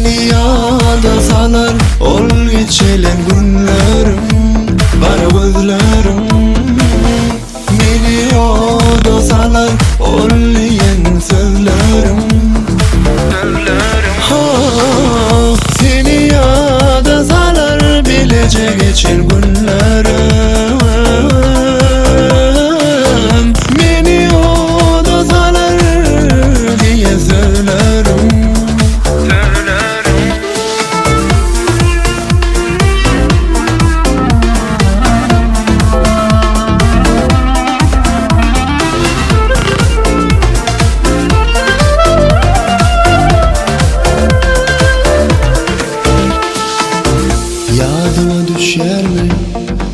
Seni yada salar ol geçelen günlerim, bara gözlerim. Meni yada salar ol diyen sözlerim. Seni yada salar bilece geçen günlerim. Meni yada salar diye söylerim. Yadıma düşer mi?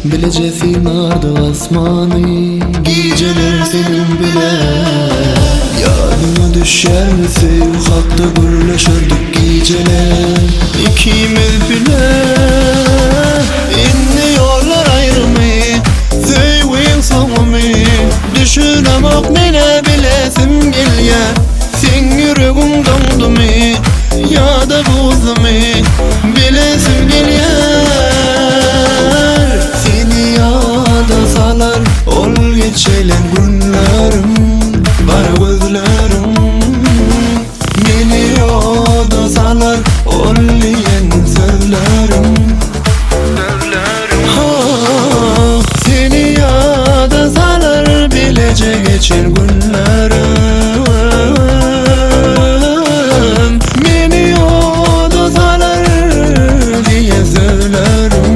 Bileceksin ardı asmanı, geceler senin bile. Yadıma düşer mi? Seyhatta gürleşirdik geceler, İkimiz bile. İnliyorlar ayrımı, sevgin sonumı. Düşünemek nene bilesim gelye. Sen yüreğim dondu mu? Ya da buzdu mu? Bilesim gelye. Seni yada salar ol geçelen günlerim, bara gözlerim. Beni yada salar ol diyen sözlerim. Seni yada salar bilece geçen günlerim. Beni yada salar diye söylerim.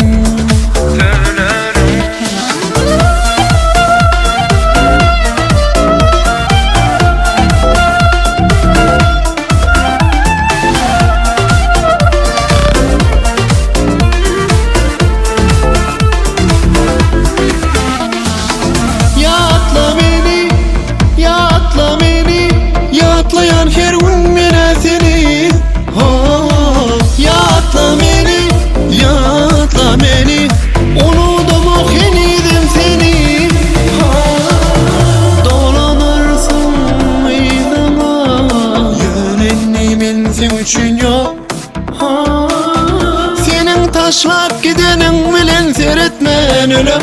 Yatlayan her gün mene seni. Yatla beni, yatla beni. Unutmak yeniden seni. Dolanırsın meydana, yönellimin sen için yok. Senin taşlap gidenin bilen seyretmen ölem.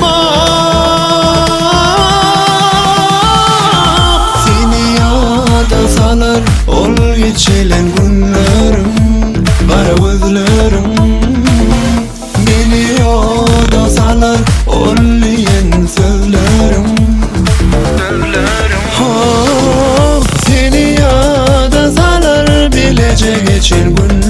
Salar ol geçelen günlerim, bara gözlerim. Beni yada salar ol diyen sözlerim. Seni yada salar bilece geçen günlerim.